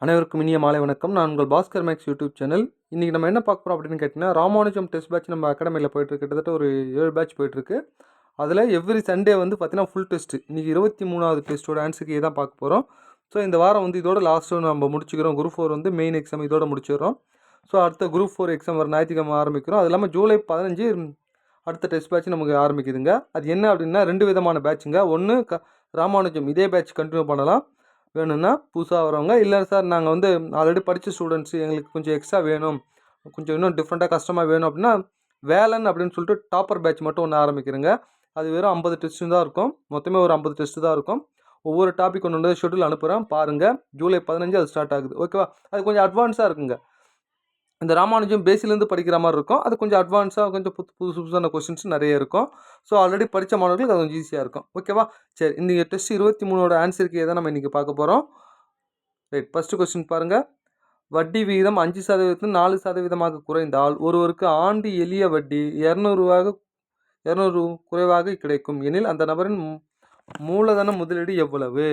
அனைவருக்கும் இனிய மாலை வணக்கம். நான் உங்கள் பாஸ்கர் மேக்ஸ் யூடியூப் சேனல். இன்றைக்கி நம்ம என்ன பார்க்க போகிறோம் அப்படின்னு கேட்டிங்கன்னா, ராமானுஜம் டெஸ்ட் பேட்ச் நம்ம அகாடமியில் போயிட்டுருக்கு. கிட்டத்தட்ட ஒரு 7 பேட்ச் போயிட்டுருக்கு. அதில் எவ்ரி சண்டே வந்து பார்த்தீங்கன்னா ஃபுல் டெஸ்ட்டு. இன்றைக்கி 23வது டெஸ்ட்டோட ஆன்சருக்கு தான் பார்க்க போகிறோம். ஸோ இந்த வாரம் வந்து இதோட லாஸ்ட்டு நம்ம முடிச்சுக்கிறோம். குரூப் 4 வந்து மெயின் எக்ஸாம் இதோட முடிச்சிடுறோம். ஸோ அடுத்த குரூப் 4 எக்ஸாம் வர ஞாயிற்றுக்கிழமை ஆரம்பிக்கிறோம். அது இல்லாமல் ஜூலை 15 அடுத்த டெஸ்ட் பேட்ச் நமக்கு ஆரம்பிக்குதுங்க. அது என்ன அப்படின்னா 2 விதமான பேட்சுங்க. ஒன்று ராமானுஜம் இதே பேட்ச் கண்டினியூ பண்ணலாம் வேணும்னா புதுசாக வரவங்க, இல்லை சார் நாங்கள் வந்து ஆல்ரெடி படித்த ஸ்டூடெண்ட்ஸு எங்களுக்கு கொஞ்சம் எக்ஸ்ட்ரா வேணும், கொஞ்சம் இன்னும் டிஃப்ரெண்ட்டாக கஷ்டமாக வேணும் அப்படின்னா வேலன் அப்படின்னு சொல்லிட்டு டாப்பர் பேட்ச் மட்டும் ஒன்று ஆரம்பிக்கிறேங்க. அது வெறும் 50 டெஸ்ட்டு தான் இருக்கும். மொத்தமே ஒரு 50 டெஸ்ட்டு தான் இருக்கும். ஒவ்வொரு டாபிக் ஒன்று வந்து ஷெட்யூல் அனுப்புகிறேன் பாருங்கள். ஜூலை 15 அது ஸ்டார்ட் ஆகுது. ஓகேவா? அது கொஞ்சம் அட்வான்ஸாக இருக்குங்க. இந்த ராமானுஜம் பேசிலேருந்து படிக்கிற மாதிரி இருக்கும். அது கொஞ்சம் அட்வான்ஸாக கொஞ்சம் புதுசான கொஸ்டின்ஸ் நிறைய இருக்கும். ஸோ ஆல்ரெடி படித்த மாணவர்களுக்கு அது கொஞ்சம் ஈஸியாக இருக்கும். ஓகேவா? சரி, இன்றைக்கி டெஸ்ட் 23ஓட ஆன்சருக்கு தான் நம்ம இன்றைக்கி பார்க்க போகிறோம். ரைட், ஃபஸ்ட்டு கொஸ்டின் பாருங்கள். வட்டி விகிதம் 5% 4% குறைந்தால் ஒருவருக்கு ஆண்டு எளிய வட்டி 200 குறைவாக கிடைக்கும் எனில் அந்த நபரின் மூலதன முதலீடு எவ்வளவு?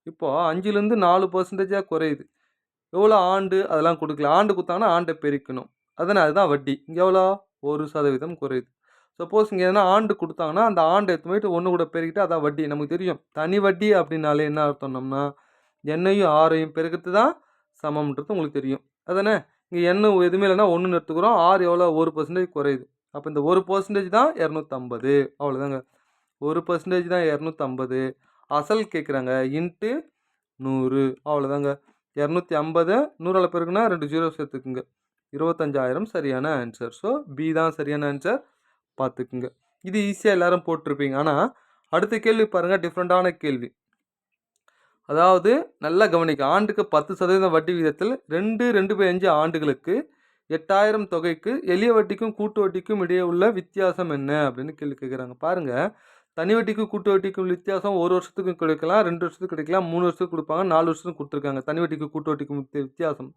இப்போது 5லேருந்து 4% குறையுது. எவ்வளோ ஆண்டு அதெல்லாம் கொடுக்கல. ஆண்டு கொடுத்தாங்கன்னா ஆண்டை பெருக்கணும். அதனால் அதுதான் வட்டி. இங்கே எவ்வளோ 1% குறையுது. சப்போஸ் இங்கே எதனா ஆண்டு கொடுத்தாங்கன்னா அந்த ஆண்டை எடுத்து போயிட்டு 1 கூட பெருக்கிட்டு அதான் வட்டி. நமக்கு தெரியும் தனி வட்டி அப்படின்னாலே என்ன அர்த்தம்னோம்னா எண்ணையும் ஆறையும் பெருக்கிறது தான் சமம்ன்றது உங்களுக்கு தெரியும். அதானே? இங்கே எண்ணு எதுவுமே இல்லைன்னா 1 எடுத்துக்கிறோம். 6 எவ்வளோ 1% குறையுது. அப்போ இந்த 1% தான் 250. அவ்வளோதாங்க. 1% தான் 250. அசல் கேட்குறாங்க இன்ட்டு 100. அவ்வளோதாங்க. 250 100ஆல் பெருக்குனா 2 ஜீரோ சேர்த்துக்குங்க. 25,000 சரியான ஆன்சர். ஸோ பி தான் சரியான ஆன்சர். பார்த்துக்குங்க. இது ஈஸியாக எல்லோரும் போட்டிருப்பீங்க. ஆனால் அடுத்த கேள்வி பாருங்கள், டிஃப்ரெண்ட்டான கேள்வி. அதாவது நல்லா கவனிக்க. ஆண்டுக்கு 10% வட்டி விகிதத்தில் 2/5 ஆண்டுகளுக்கு 8,000 தொகைக்கு எளிய வட்டிக்கும் கூட்டு வட்டிக்கும் இடையே உள்ள வித்தியாசம் என்ன அப்படின்னு கேள்வி கேட்குறாங்க. பாருங்கள், தனி வட்டிக்கும் கூட்டு வட்டிக்கும் வித்தியாசம் 1 வருஷத்துக்கும் கிடைக்கலாம், 2 வருஷத்துக்கு கிடைக்கலாம், 3 வருஷத்துக்கு கொடுப்பாங்க, 4 வருஷத்துக்கு கொடுத்துருக்காங்க. தனி வட்டிக்கும் கூட்டு வட்டிக்கும் வித்தியாசம்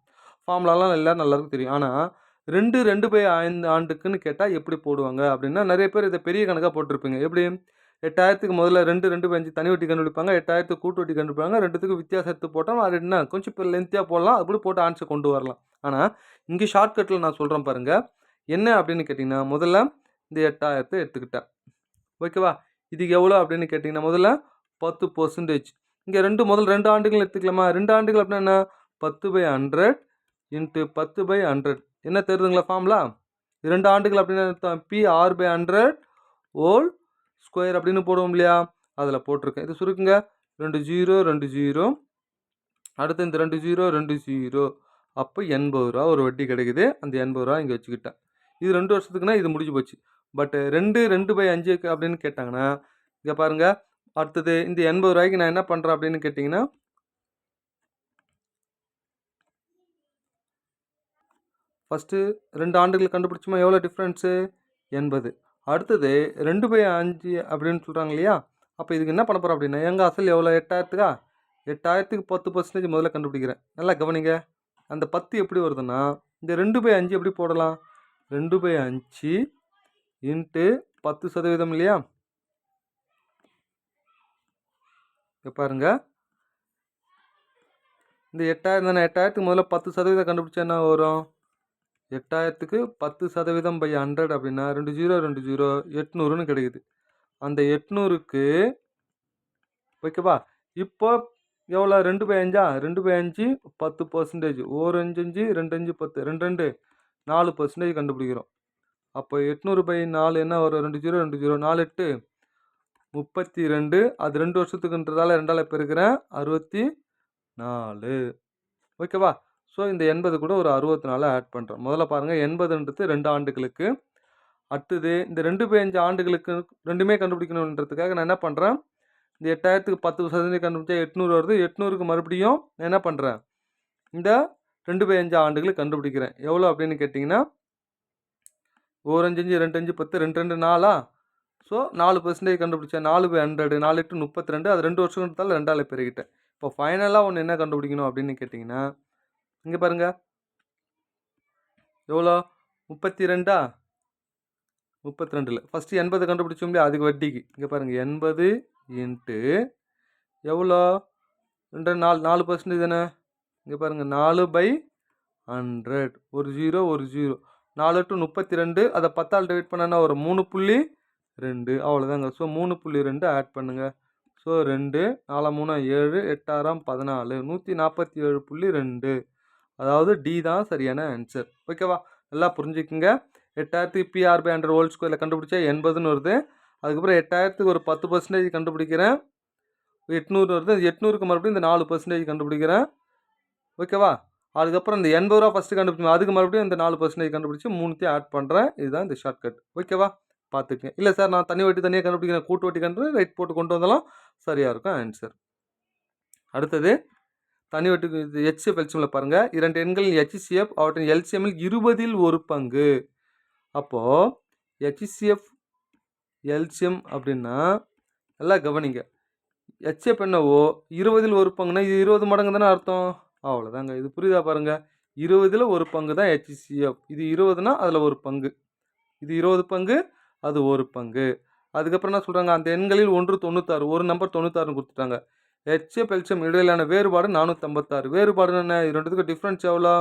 ஃபார்முலாலாம் எல்லோரும் எல்லாருக்கும் தெரியும். ஆனால் 2/5 ஆண்டுக்குன்னு கேட்டால் எப்படி போடுவாங்க அப்படின்னா, நிறைய பேர் இதை பெரிய கணக்காக போட்டிருப்பீங்க. எப்படி 8,000க்கு முதல்ல 2/5 தனி வட்டி கண்டுபிடிப்பாங்க, 8,000க்கு கூட்டு வட்டி கண்டுபிடிப்பாங்க, ரெண்டுத்துக்கு வித்தியாசம் எடுத்து போட்டால் அது என்ன கொஞ்சம் இப்போ லென்த்தியாக போடலாம், அப்படி போட்டு ஆன்சர் கொண்டு வரலாம். ஆனால் இங்கே ஷார்ட்கட்டில் நான் சொல்கிறேன் பாருங்கள். என்ன அப்படின்னு கேட்டிங்கன்னா, முதல்ல இந்த 8,000 எடுத்துக்கிட்டேன். ஓகேவா? இதுக்கு எவ்வளோ அப்படின்னு கேட்டிங்கன்னா முதல்ல 10%. இங்கே முதல் 2 ஆண்டுகள் எடுத்துக்கலாமா? 2 ஆண்டுகள் அப்படின்னா என்ன? 10/100 இன்ட்டு 10/100 என்ன தெரியுதுங்களா ஃபார்முலா? 2 ஆண்டுகள் அப்படின்னா PR/100 ஹோல் ஸ்கொயர் அப்படின்னு போடுவோம் இல்லையா? அதில் போட்டிருக்கேன். இது சுருக்குங்க. 2 0 2 0 அடுத்து இந்த 2 0 2 0 அப்போ 80 ரூபா ஒரு வட்டி கிடைக்குது. அந்த 80 ரூபா இங்கே வச்சுக்கிட்டேன். இது 2 வருஷத்துக்குன்னா இது முடிஞ்சு போச்சு. பட் 2/5 அப்படின்னு கேட்டாங்கன்னா இங்கே பாருங்கள். அடுத்தது இந்த 80 ரூபாய்க்கு நான் என்ன பண்ணுறேன் அப்படின்னு கேட்டிங்கன்னா, ஃபஸ்ட்டு 2 ஆண்டுகள் கண்டுபிடிச்சோமா எவ்வளோ டிஃப்ரென்ஸு? 80. அடுத்தது 2/5 அப்படின்னு சொல்கிறாங்க இல்லையா? அப்போ இதுக்கு என்ன பண்ண போகிறோம் அப்படின்னா, எங்கள் அசல் எவ்வளோ? 8,000க்கா? 8,000க்கு 10% முதல்ல கண்டுபிடிக்கிறேன். நல்லா கவனிங்க. அந்த 10 எப்படி வருதுன்னா, இந்த 2/5 எப்படி போடலாம்? 2/5 இன்ட்டு 10% இல்லையா? இப்போ பாருங்க, இந்த 8,000 தானே, 8,000க்கு முதல்ல 10% கண்டுபிடிச்சா என்ன வரும்? 8,000க்கு 10% அப்படின்னா 2 0 2 0 800ன்னு கிடைக்குது. அந்த 800க்கு ஓகேவா? இப்போ எவ்வளோ? 2/5 2/5 10%. 1 5 5 2 5 10 2 2 4% கண்டுபிடிக்கிறோம். அப்போ 800/4 என்ன வரும்? 2 0 2 0 4 8 32. அது 2 வருஷத்துக்குன்றதால 2ஆல் பெருக்கிறேன் 64. ஓகேவா? ஸோ இந்த 80 கூட ஒரு 64 ஆட் பண்ணுறோம். முதல்ல பாருங்கள், 80ன்றது 2 ஆண்டுகளுக்கு. அடுத்தது இந்த 2/5 ஆண்டுகளுக்கு ரெண்டுமே கண்டுபிடிக்கணுன்றதுக்காக நான் என்ன பண்ணுறேன், இந்த 8,000க்கு 10% கண்டுபிடிச்சா 800 வருது. 800க்கு மறுபடியும் நான் என்ன பண்ணுறேன், இந்த 2/5 ஆண்டுகளுக்கு கண்டுபிடிக்கிறேன். எவ்வளோ அப்படின்னு கேட்டிங்கன்னா, 1 5 5 2 5 10 2 2 4 ஸோ 4% கண்டுபிடிச்சேன். 4/100 4 8 32. அது 2 வருஷங்கிறதால 2ஆல் பெருகிட்டேன். இப்போ ஃபைனலாக ஒன்று என்ன கண்டுபிடிக்கணும் அப்படின்னு கேட்டிங்கன்னா, இங்கே பாருங்கள் எவ்வளோ? 32 32 ஃபஸ்ட்டு 80 கண்டுபிடிச்சோம் இல்லையா? அதுக்கு வட்டிக்கு இங்கே பாருங்கள் 80 இன்ட்டு எவ்வளோ? 2 4 4% தானே? இங்கே பாருங்கள் 4/100 ஒரு 0 ஒரு 0 4 டு 32 அதை 10ஆல் டிவைட் பண்ணனா ஒரு 3.2 அவ்வளோதாங்க. ஸோ 3.2 ஆட் பண்ணுங்கள். ஸோ 2 4 3 7 8 6 14 147.2 அதாவது டி தான் சரியான ஆன்சர். ஓகேவா, நல்லா புரிஞ்சுக்குங்க. 8000 PR/100 ஹோல் ஸ்கொயரில் கண்டுபிடிச்சா 80ன்னு வருது. அதுக்கப்புறம் 8000க்கு ஒரு 10% கண்டுபிடிக்கிறேன், 800 வருது. 800க்கு மறுபடியும் இந்த 4% கண்டுபிடிக்கிறேன். ஓகேவா, அதுக்கப்புறம் இந்த 80 ரூபா ஃபஸ்ட்டு கண்டுபிடிச்சோம், அதுக்கு மறுபடியும் இந்த 4% கண்டுபிடிச்சி 3த்தையும் ஆட் பண்ணுறேன். இதுதான் இந்த ஷார்ட்கட். ஓகேவா, பார்த்துக்கங்க. இல்லை சார் நான் தனி வட்டி தனியாக கண்டுபிடிக்கிறேன், கூட்டு வட்டி கண்டு ரைட் போட்டு கொண்டு வந்தாலும் சரியாக இருக்கும் ஆன்சர். அடுத்தது தனி வட்டிக்கு HCF எல்சிஎம்ல பாருங்கள். 2 எண்களின் HCF அவற்றின் எல்சிஎம்மில் 20ல் ஒரு பங்கு. அப்போது HCF எல்சிஎம் அப்படின்னா நல்லா கவனிங்க. HCF என்னவோ 20ல் ஒரு பங்குனா இது 20 மடங்கு தானே அர்த்தம். அவ்வளோதாங்க. இது புரியுதா பாருங்கள். 20ல் ஒரு பங்கு தான் HCF. இது 20னா அதில் ஒரு பங்கு, இது 20 பங்கு, அது ஒரு பங்கு. அதுக்கப்புறம் என்ன சொல்கிறாங்க, அந்த எண்களில் ஒன்று 96, ஒரு நம்பர் 96ன்னு கொடுத்துட்டாங்க. HCF எல்சிஎம் இடையிலான வேறுபாடு 456. வேறுபாடு என்ன, இது ரெண்டுத்துக்கு டிஃப்ரென்ஸ் எவ்வளோ,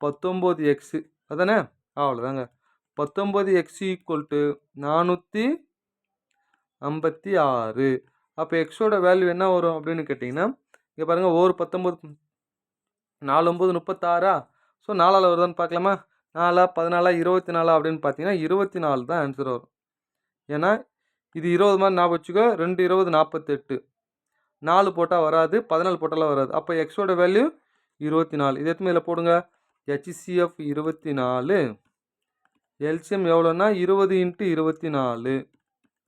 19x அதானே. அவ்வளோதாங்க. 19x = 456. அப்போ எக்ஸோட வேல்யூ என்ன வரும் அப்படின்னு கேட்டிங்கன்னா, இங்கே பாருங்கள், ஒரு 19 4 9 36. ஸோ 4ஆல் வருதான்னு பார்க்கலாமா. 4 14 24 அப்படின்னு பார்த்தீங்கன்னா 24 தான் ஆன்சர் வரும். ஏன்னா இது 20 மாதிரி ஞாபகம் வச்சுக்கோ. 2 20 48, 4 போட்டால் வராது, 14 போட்டாலும் வராது. அப்போ எக்ஸோட வேல்யூ 24. இது எத்தனை இதில் போடுங்க, HCF 24, எல்சிஎம் எவ்வளோன்னா 20 × 24.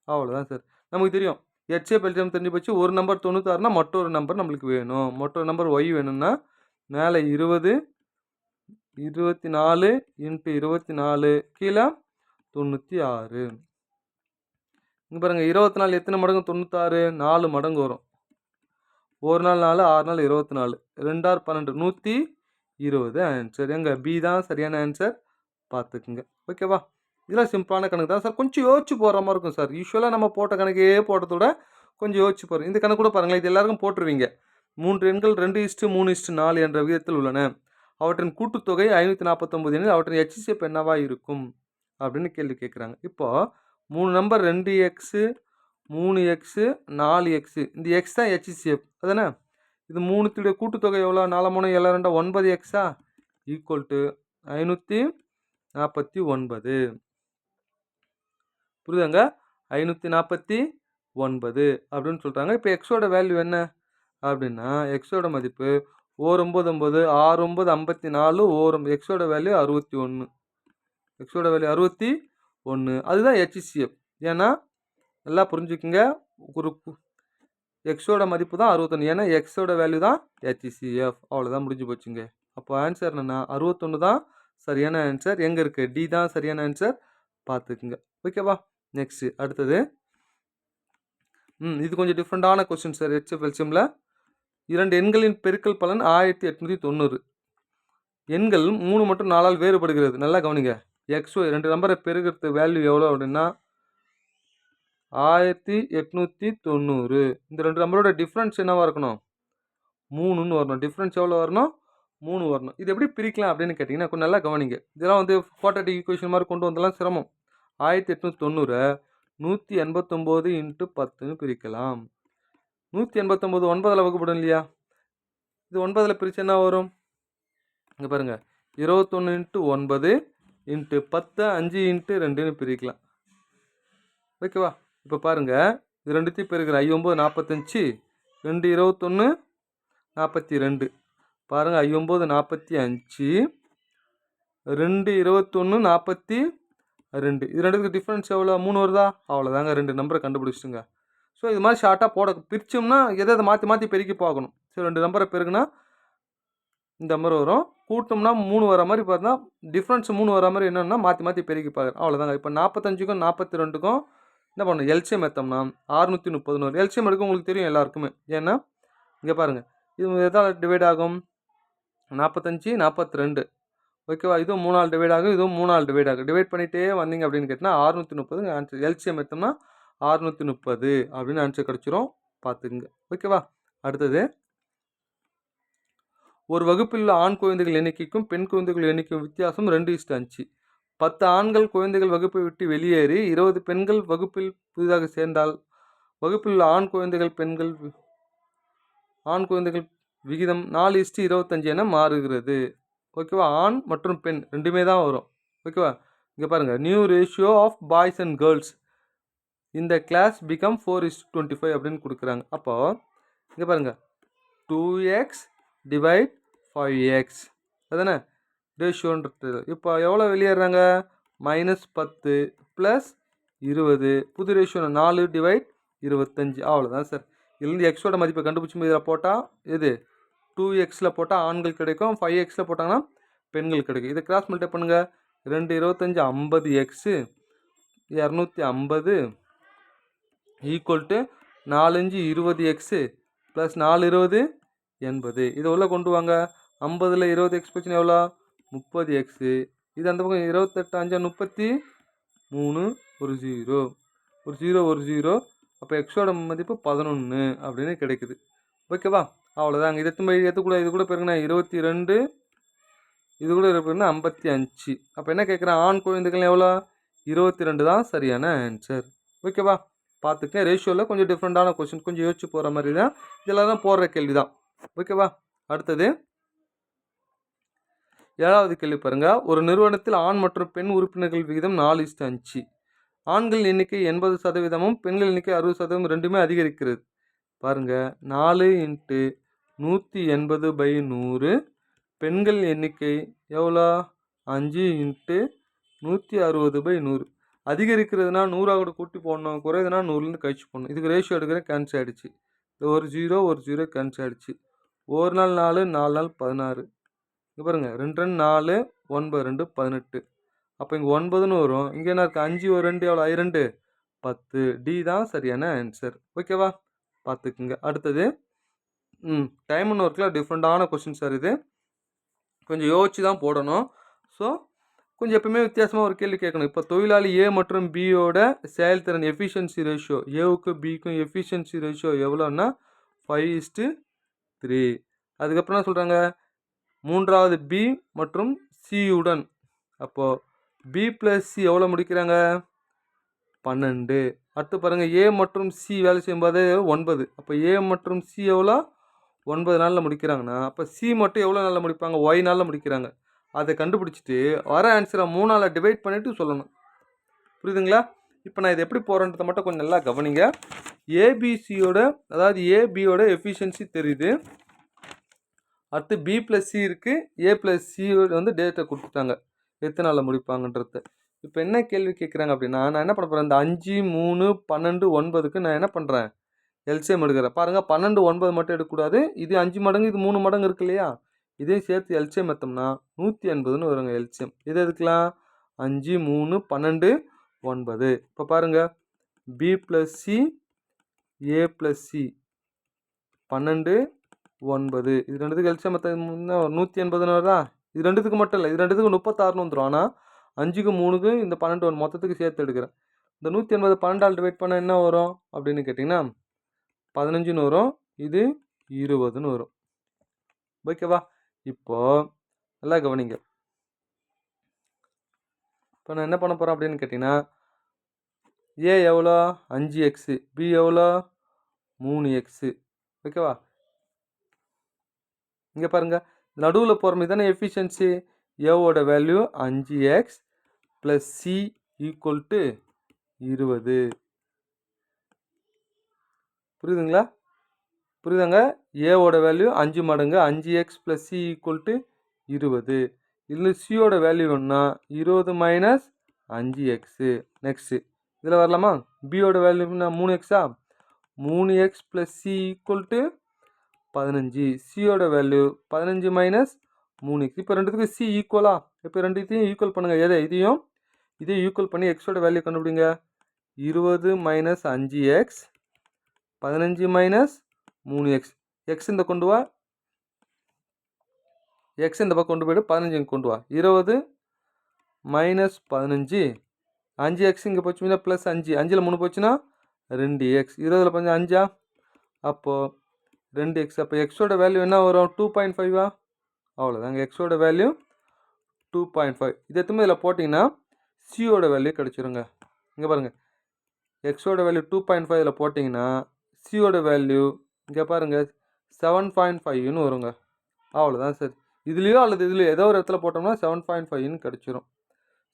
அவ்வளோதான் சார். நமக்கு தெரியும் HCF எல்சிஎம் தெரிஞ்சு போச்சு. ஒரு நம்பர் 96னா மற்றொரு நம்பர் நம்மளுக்கு வேணும். மற்றொரு நம்பர் Y வேணும்னா மேலே 20 24 × 24 கீழே 96. இங்கே பாருங்கள், 24 எத்தனை மடங்கு 96, 4 மடங்கு வரும். ஒரு நாள் 4, 6 நாள் 24, 2 6 12, 120 ஆன்சர். எங்கே பி தான் சரியான ஆன்சர், பார்த்துக்குங்க. ஓகேவா, இதெல்லாம் சிம்பிளான கணக்கு தான் சார். கொஞ்சம் யோசிச்சு போகிற மாதிரி இருக்கும் சார். யூஸ்வலாக நம்ம போட்ட கணக்கே போட்டதை விட கொஞ்சம் யோசிச்சு போகிறோம். இந்த கணக்கு கூட பாருங்களேன், இது எல்லாருக்கும் போட்டுருவீங்க. 3 எண்கள் 2:3:4 என்ற விகிதத்தில் உள்ளன. அவற்றின் கூட்டுத்தொகை 549 எனில் அவற்றின் HCF என்னவா இருக்கும் அப்படின்னு கேள்வி கேட்குறாங்க. இப்போது 3 நம்பர் 2x 3x 4x, இந்த எக்ஸ் தான் HCF அதானே. இது 3த்துடைய கூட்டுத்தொகை எவ்வளோ, 4 3 7 2 9x = 549. புரியுதாங்க, 549 அப்படின்னு சொல்கிறாங்க. இப்போ எக்ஸோட வேல்யூ என்ன அப்படின்னா, எக்ஸோட மதிப்பு 9 9 6 9 54, எக்ஸோட வேல்யூ 61. எக்ஸோட வேல்யூ 61, அதுதான் HCF. ஏன்னா நல்லா புரிஞ்சுக்குங்க, ஒரு எக்ஸோட மதிப்பு தான் 61, ஏன்னா எக்ஸோட வேல்யூ தான் HCF. அவ்வளோதான், முடிஞ்சு போச்சுங்க. அப்போ ஆன்சர் என்னென்னா 61 தான் சரியான ஆன்சர். எங்கே இருக்குது, டி தான் சரியான ஆன்சர், பார்த்துக்குங்க. ஓகேவா, நெக்ஸ்ட்டு அடுத்தது இது கொஞ்சம் டிஃப்ரெண்ட்டான கொஸ்டின் சார். HCF எல்சிஎம்ல 2 எண்களின் பெருக்கல் பலன் 1890. எண்கள் 3 மற்றும் 4ஆல் வேறுபடுகிறது. நல்லா கவனிங்க. XY 2 நம்பரை பெருக்கிறது வேல்யூ எவ்வளோ அப்படின்னா 1890. இந்த 2 நம்பரோட டிஃப்ரென்ஸ் என்னவாக இருக்கணும், 3ன்னு வரணும். டிஃப்ரென்ஸ் எவ்வளோ வரணும், 3 வரணும். இது எப்படி பிரிக்கலாம் அப்படின்னு கேட்டிங்கன்னா கொஞ்சம் நல்லா கவனிங்க. இதெல்லாம் வந்து குவாட்ரேட்டிக் ஈக்குவேஷன் மாதிரி கொண்டு வந்தெல்லாம் சிரமம். 1890 189 × 10ன்னு பிரிக்கலாம். 189 9ஆல் வகுப்படும் இல்லையா. இது 9ஆல் பிரித்து என்ன வரும், இங்கே பாருங்கள், 21 × 9 × 10 5 × 2ன்னு பிரிக்கலாம். ஓகேவா, இப்போ பாருங்கள், இது ரெண்டுத்தையும் பெருக்கிற 5 9 45, 2 21 42. பாருங்கள், 5 9 45, 2 21 42. இது ரெண்டுத்துக்கு டிஃப்ரென்ஸ் எவ்வளோ, 3 வருதா. அவ்வளோதாங்க, 2 நம்பரை கண்டுபிடிச்சிட்டுங்க. ஸோ இது மாதிரி ஷார்ட்டாக போட பிரிச்சோம்னா எதை மாற்றி மாற்றி பெருக்கி பார்க்கணும். சரி, 2 நம்பரை பெருக்குனா இந்த நம்பர் வரும், கூட்டோம்னா 3 வர மாதிரி பார்த்தா டிஃப்ரென்ஸ் 3 வர மாதிரி என்னென்னா மாற்றி மாற்றி பெருக்கி பார்க்குறேன். அவ்வளோதாங்க. இப்போ 45க்கும் 42க்கும் என்ன பண்ணணும், எல்சிஎம் எடுத்தோம்னா 630 வரும். எல்சிஎம் எடுக்க உங்களுக்கு தெரியும் எல்லாருக்குமே. ஏன்னா இங்கே பாருங்கள், இது எதாவது டிவைட் ஆகும், 45 42. ஓகேவா, இதுவும் 3ஆல் டிவைட் ஆகும், இதுவும் 3ஆல் டிவைட் ஆகும். டிவைட் பண்ணிகிட்டே வந்தீங்க அப்படின்னு கேட்டிங்கன்னா 630 ஆன்சர். எல்சிஎம் எடுத்தோம்னா 630 அப்படின்னு ஆன்சர் கிடச்சிரும், பார்த்துக்குங்க. ஓகேவா, அடுத்தது ஒரு வகுப்பில் உள்ள ஆண் குழந்தைகள் எண்ணிக்கைக்கும் பெண் குழந்தைகள் எண்ணிக்கைக்கும் வித்தியாசம் 2:5. 10 ஆண்கள் குழந்தைகள் வகுப்பை விட்டு வெளியேறி 20 பெண்கள் வகுப்பில் புதிதாக சேர்ந்தால் வகுப்பில் உள்ள ஆண் குழந்தைகள் விகிதம் 4:25 என மாறுகிறது. ஓகேவா? ஆண் மற்றும் பெண் ரெண்டுமே தான் வரும். ஓகேவா? இங்கே பாருங்கள், new ratio of boys and girls இந்த கிளாஸ் பிகம் 4:25 அப்படின்னு கொடுக்குறாங்க. அப்போது இங்கே பாருங்கள், 2x டிவைட் 5x அதானே ரேஷியோன்றது. இப்போ எவ்வளோ வெளியேறாங்க? -10 + 20. புது ரேஷியோ 4 டிவைட் 25. அவ்வளோதான் சார். இதுலேருந்து எக்ஸோட மதிப்பை கண்டுபிடிச்சி இதில் போட்டால் எது 2xல் போட்டால் ஆண்கள் கிடைக்கும், 5xல் போட்டாங்கன்னா பெண்கள் கிடைக்கும். இதை கிராஸ் மல்டிப்ளை பண்ணுங்கள். 2 25 50x 250 equal to 4 5 20x plus 4 20 80. இதை உள்ள கொண்டு வாங்க. 50ல் 20x போச்சுன்னா எவ்வளோ? 30x. இது அந்த பக்கம் 28 5 33 ஒரு 0 ஒரு 0 ஒரு 0. அப்போ எக்ஸோட மதிப்பு 11 அப்படின்னு கிடைக்குது. ஓகேவா? அவ்வளோதாங்க. இது இது கூட பெருங்கன்னா 22, இது கூட இருக்குன்னா 55. அப்போ என்ன கேட்குறேன்? ஆண் குழந்தைகள் எவ்வளோ? 22 தான் சரியான ஆன்சர். ஓகேவா? பார்த்துக்கேன். ரேஷியோவில் கொஞ்சம் டிஃப்ரெண்ட்டான கொஸ்டின், கொஞ்சம் யோசிச்சு போகிற மாதிரி தான். இதெல்லாம் தான் போடுற கேள்வி தான். ஓகேவா? அடுத்தது 7வது கேள்வி பாருங்கள். ஒரு நிறுவனத்தில் ஆண் மற்றும் பெண் உறுப்பினர்கள் விகிதம் 4:5. ஆண்கள் எண்ணிக்கை 80%, பெண்கள் எண்ணிக்கை 60% ரெண்டுமே அதிகரிக்கிறது. பாருங்கள், 4 × 180/100. பெண்கள் எண்ணிக்கை எவ்வளோ? 5 × 160/100. அதிகரிக்கிறதுனா 100 கூட கூட்டி போடணும், குறையுதுன்னா 100லேருந்து கழிச்சு போடணும். இதுக்கு ரேஷியோ எடுக்கிறேன், கேன்சல் ஆகிடுச்சு. ஒரு 0 ஒரு 0 கேன்சல் ஆகிடுச்சு. ஒரு நாள் 4 4 நாள் 16. இங்கே பாருங்கள், 2 2 4 9 2 18. அப்போ இங்கே 9ன்னு வரும். இங்கே என்ன இருக்குது? 5 ஒரு 2 எவ்வளோ? 2 10. டி தான் சரியான ஆன்சர். ஓகேவா? பார்த்துக்குங்க. அடுத்தது டைம் அண்ட் ஒர்க்கில் டிஃப்ரெண்ட்டான கொஸ்டின் சார். இது கொஞ்சம் யோசிச்சு தான் போடணும். ஸோ கொஞ்சம் எப்பவுமே வித்தியாசமாக ஒரு கேள்வி கேட்கணும். இப்போ தொழிலாளி ஏ மற்றும் பியோட செயல்திறன் எஃபிஷியன்சி ரேஷியோ, ஏவுக்கும் பிக்கும் எஃபிஷியன்சி ரேஷியோ எவ்வளோன்னா 5:3. அதுக்கப்புறம் என்ன சொல்கிறாங்க? மூன்றாவது பி மற்றும் சியுடன். அப்போது பி + சி எவ்வளோ முடிக்கிறாங்க? 12. அடுத்து பாருங்கள், ஏ மற்றும் சி வேலை செய்யும்போது 9. அப்போ ஏ மற்றும் சி எவ்வளோ? 9 நாளில் முடிக்கிறாங்கன்னா அப்போ சி மட்டும் எவ்வளோ நாளில் முடிப்பாங்க? ஒய் நாளில் முடிக்கிறாங்க. அதை கண்டுபிடிச்சிட்டு வர ஆன்சரை 3ஆல் டிவைட் பண்ணிவிட்டு சொல்லணும். புரியுதுங்களா? இப்போ நான் இதை எப்படி போகிறேன்றதை மட்டும் கொஞ்சம் நல்லா கவனிங்க. ஏபிசியோட, அதாவது ஏபியோட எஃபிஷியன்சி தெரியுது. அடுத்து பி + சி இருக்குது, ஏ + சி வந்து டேட்டை கொடுத்துட்டாங்க எத்தனை நாளில் முடிப்பாங்கன்றது. இப்போ என்ன கேள்வி கேட்குறாங்க அப்படின்னா, நான் என்ன பண்ண போகிறேன்? இந்த 5 3 12 9க்கு நான் என்ன பண்ணுறேன்? எல்சிஎம் எடுக்கிறேன். பாருங்கள், 12 9 மட்டும் எடுக்கக்கூடாது. இது 5 மடங்கு, இது 3 மடங்கு இருக்கு இல்லையா? இதையும் சேர்த்து எல்சிஎம் எடுத்தோம்னா 180ன்னு வருங்க எல்சிஎம். இது எடுக்கலாம் 5 3 12 9. இப்போ பாருங்கள், பி + சி ஏ + சி 12 9. இது ரெண்டுத்துக்கு எல்சிஎம் எடுத்தா 180ன்னு வருதா? இது ரெண்டுத்துக்கு மட்டும் இல்லை, இது ரெண்டுத்துக்கு 36ன்னு வந்துடும். ஆனால் 5க்கு 3க்கு இந்த 12 மொத்தத்துக்கு சேர்த்து எடுக்கிறேன். இந்த 180 12ஆல் டிவைட் பண்ணால் என்ன வரும் அப்படின்னு கேட்டிங்கன்னா 15ன்னு வரும். இது 20ன்னு வரும். ஓகேவா? இப்போது நல்லா கவனிங்க. இப்போ நான் என்ன பண்ண போகிறேன் அப்படின்னு கேட்டிங்கன்னா, ஏ எவ்வளோ? 5x, பி எவ்வளோ? 3x. ஓகேவா? இங்கே பாருங்கள், நடுவில் போகிற மாதிரி தானே எஃபிஷியன்சி. ஏவோட வேல்யூ 5x + சி = 20. புரியுதுங்களா? புரியுதாங்க? ஏவோட வேல்யூ 5 மடங்கு 5x + சி = 20. இதில் சியோட வேல்யூ ஒன்றா 20 - 5x. நெக்ஸ்ட்டு இதில் வரலாமா? பியோட வேல்யூனா 3x. 3x + C = 15. சியோட வேல்யூ 15 - 3x. இப்போ ரெண்டுத்துக்கும் சி ஈக்குவலா? இப்போ ரெண்டுத்தையும் ஈக்குவல் பண்ணுங்கள். இதையும் ஈக்குவல் பண்ணி எக்ஸோட வேல்யூ கண்டுபிடிங்க. 20 - 5x 15 - 3x. எக்ஸ் இந்த கொண்டு வா, எக்ஸ் இந்த பக்கம் கொண்டு போய்ட்டு 15 கொண்டு வா. 20 - 15. 5x இங்கே போச்சுன்னா +5. 5ல் 3 போச்சுன்னா 2x. 20ல் 15 5. அப்போது 2x. அப்போ எக்ஸோட வேல்யூ என்ன வரும்? 2.5. அவ்வளோதாங்க. எக்ஸோட வேல்யூ 2.5. இது எத்தனை இதில் போட்டிங்கன்னா சியோட வேல்யூ கிடச்சிருங்க. இங்கே பாருங்கள், எக்ஸோட வேல்யூ 2.5 இதில் போட்டிங்கன்னா சியோட வேல்யூ இங்கே பாருங்கள் 7.5ன்னு வருங்க. அவ்வளோதான் சார். இதுலேயோ அல்லது இதுலேயோ ஏதோ ஒரு இடத்துல போட்டோம்னா 7.5ன்னு கிடச்சிரும்.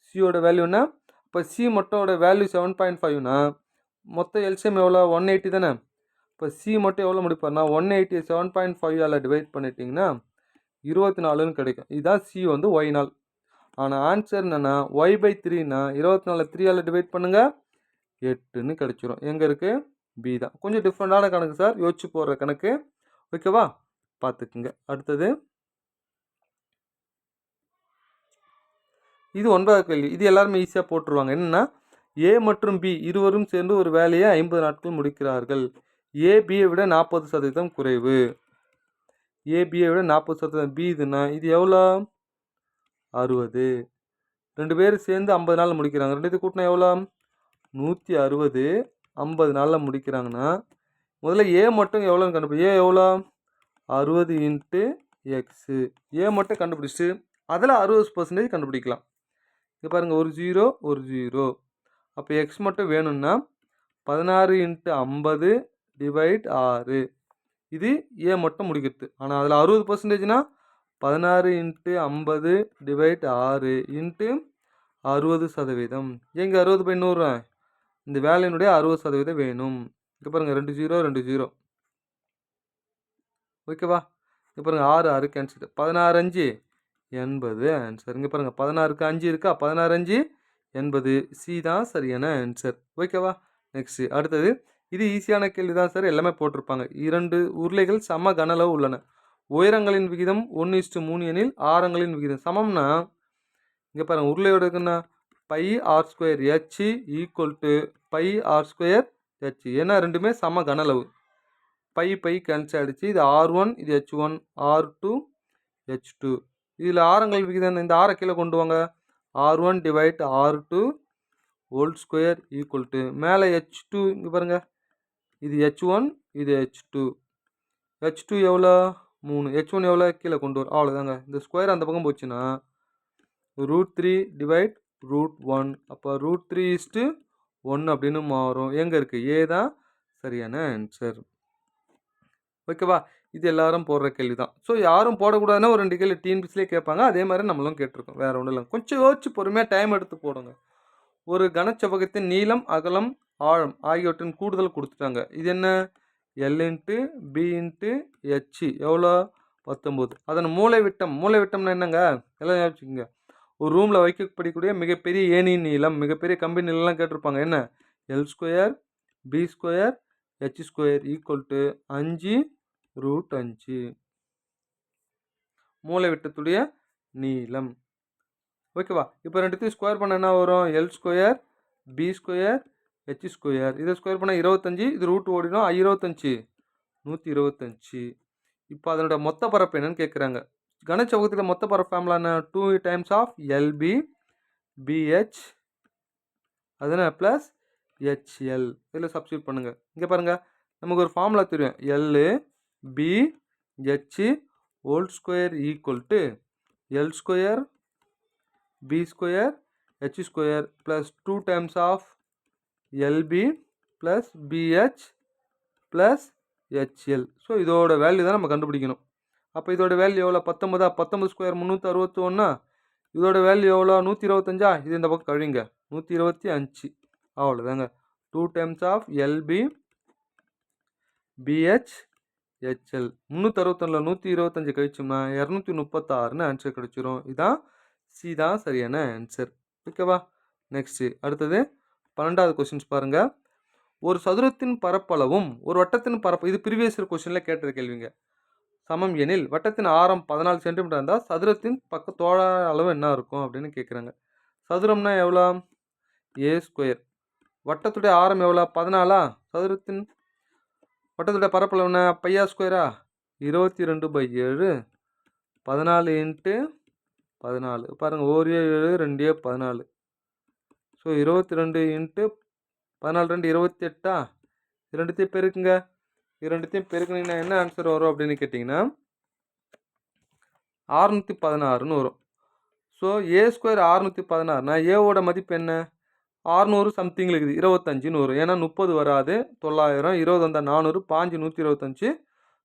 சியோட வேல்யூனா இப்போ சி மட்டோட வேல்யூ 7.5னா மொத்தம் எல்சிஎம் எவ்வளோ 180 தானே. இப்போ சி மட்டும் எவ்வளோ முடிப்பார்னா 180 7.5ஆல் டிவைட் பண்ணிட்டீங்கன்னா 24ன்னு கிடைக்கும். இதுதான் சி வந்து ஒய் நாள். ஆனால் ஆன்சர் என்னென்னா y/3னா 24 3ஆல் டிவைட் பண்ணுங்கள் 8ன்னு கிடச்சிரும். எங்கே இருக்குது? பி தான். கொஞ்சம் டிஃப்ரெண்டான கணக்கு சார், யோசிச்சு போடுற கணக்கு. ஓகேவா, பார்த்துக்குங்க. அடுத்தது இது 9வது கேள்வி. இது எல்லாருமே ஈஸியாக போட்டுருவாங்க. என்னென்னா ஏ மற்றும் பி இருவரும் சேர்ந்து ஒரு வேலையை 50 நாட்கள் முடிக்கிறார்கள். ஏ பியை விட 40% குறைவு. ஏ பியை விட 40% பி இதுன்னா இது எவ்வளோ? 60. 2 பேர் சேர்ந்து 50 நாளில் முடிக்கிறாங்க. 2 கூட்டினா எவ்வளோ? 160. 50 நாளில் முடிக்கிறாங்கன்னா முதல்ல ஏ மட்டும் எவ்வளோன்னு கண்டுபிடி. ஏ எவ்வளோ? 60 இன்ட்டு எக்ஸு. ஏ மட்டும் கண்டுபிடிச்சிட்டு அதில் 60% கண்டுபிடிக்கலாம். இங்கே பாருங்கள், ஒரு 0 ஒரு 0. அப்போ எக்ஸ் மட்டும் வேணும்னா 16 இன்ட்டு 50 டிவைட் 6. இது ஏ மட்டும் முடிக்கிறது. ஆனால் அதில் 60%னா 16 இன்ட்டு 50 டிவைட் 6 இன்ட்டு 60%. எங்கே 60/100? இந்த வேலையினுடைய 60% வேணும். இங்கே பாருங்கள், 2 0 2 0. ஓகேவா, இங்கே பாருங்கள் 6 6 கேன்சல். 16 5 80 ஆன்சர். இங்கே பாருங்கள் 16க்கு 5 இருக்கா, 16 5 80. சி தான் சரியான ஆன்சர். ஓகேவா, நெக்ஸ்ட்டு அடுத்தது. இது ஈஸியான கேள்வி தான் சார், எல்லாமே போட்டிருப்பாங்க. 2 உருளைகள் சம கன அளவு உள்ளன. உயரங்களின் விகிதம் 1:3 எனில் ஆரங்களின் விகிதம் சமம்னா இங்கே பாருங்கள், உருளையோட இருக்குன்னா pi R square H equal to pi R square H. ஏன்னா ரெண்டுமே சம கன அளவு. பை கேன்சல் ஆகிடுச்சு. இது R1, இது H1, R2, H2. இதில் ஆரங்கள் விகிதம் இந்த ஆரை கீழே கொண்டு வாங்க. R1 divide R2 whole square equal to மேலே H2. இங்கே பாருங்கள், இது H1, இது H2. H2 எவ்வளோ? 3. H1 எவ்வளோ? கீழே கொண்டு வரும். அவ்வளோதாங்க. இந்த ஸ்கொயர் அந்த பக்கம் போச்சுன்னா √3 டிவைட் √1. அப்போ √3:1 அப்படின்னு மாறும். எங்கே இருக்குது? ஏ தான் சரியான ஆன்சர். ஓகேவா, இது எல்லாரும் போடுற கேள்வி தான். ஸோ யாரும் போடக்கூடாதுன்னா ஒரு 2 கேள்வி டிஎன்பிசிலே கேட்பாங்க. அதே மாதிரி நம்மளும் கேட்டிருக்கோம். வேறு ஒன்றும் இல்லை. கொஞ்சம் யோசிச்சு பொறுமையாக டைம் எடுத்து போடுங்க. ஒரு கனச்செவ்வகத்தின் நீளம், அகலம், ஆழம் ஆகியவற்றின் கூடுதல் கொடுத்துட்டாங்க. இது என்ன? L into B into H எவ்வளோ? 19. அதன் மூலைவிட்டம்னா என்னங்க? எல்லாம் யோசிச்சுக்கோங்க. ஒரு ரூமில் வைக்கப்படக்கூடிய மிகப்பெரிய ஏணியின் நீளம், மிகப்பெரிய கம்பி நீளம்லாம் கேட்டிருப்பாங்க. என்ன? L square B square H square equal to 5√5. மூலைவிட்டத்துடைய நீளம். ஓகேவா, இப்போ ரெண்டுத்தையும் ஸ்கொயர் பண்ண என்ன வரும்? L square B square H square. இதை ஸ்கொயர் பண்ணால் 25. இது ரூட் ஓடிடும். 25 125. இப்போ அதனோட மொத்த பரப்பு என்னன்னு கேட்குறாங்க. கனச்செவ்வகத்தில் மொத்த பரப்பு ஃபார்முலா என்ன? 2 டைம்ஸ் ஆஃப் எல்பி பிஹெச் அதனால் ப்ளஸ் ஹெச்எல். இதில் சப்ஸ்டியூட் பண்ணுங்கள். இங்கே பாருங்கள், நமக்கு ஒரு ஃபார்முலா தெரியும். L B H whole square equal to L square B square H square plus 2 times of LB plus BH plus HL. So இதோட வேல்யூ தான் நம்ம கண்டுபிடிக்கணும். அப்போ இதோட வேல்யூ எவ்வளோ? 19. 19 ஸ்கொயர் 361. இதோட வேல்யூ எவ்வளோ? 125. இது இந்த பக்கம் கழிங்க, 125. அவ்வளோதாங்க. 2 times of LP PH HL. 361 125 கழிச்சோம்னா 236ன்னு ஆன்சர் கிடைச்சிரும். இதான் சி தான் சரியான ஆன்சர். ஓகேவா, நெக்ஸ்ட்டு அடுத்தது 12வது கொஸ்டின்ஸ் பாருங்கள். ஒரு சதுரத்தின் பரப்பளவும் ஒரு வட்டத்தின் பரப்பு, இது ப்ரீவியஸ் இயர் கொஸ்டினில் கேட்டது கேள்விங்க, சமம் எனில் வட்டத்தின் ஆரம் 14 சென்டிமீட்டர் இருந்தால் சதுரத்தின் தோழ அளவு என்ன இருக்கும் அப்படின்னு கேட்குறாங்க. சதுரம்னா எவ்வளோ? ஏ ஸ்கொயர். வட்டத்துடைய ஆரம் எவ்வளோ? 14. சதுரத்தின் வட்டத்துடைய பரப்பளவு என்ன? பையா ஸ்கொயரா? 22/7 14 இன்ட்டு 14. பாருங்கள், 1 7 2 14. So 22 into 14 2 28. ரெண்டுத்தையும் பெருக்குங்க. ரெண்டுத்தையும் பெருக்குனீங்கன்னா என்ன ஆன்சர் வரும் அப்படின்னு கேட்டிங்கன்னா 616ன்னு வரும். ஸோ ஏ ஸ்கொயர் 616னா ஏவோட மதிப்பு என்ன? 600 சம்திங்கில் இருக்குது, 25ன்னு வரும். ஏன்னா 30 வராது, 900, 20 வந்தால் 400, 5 125.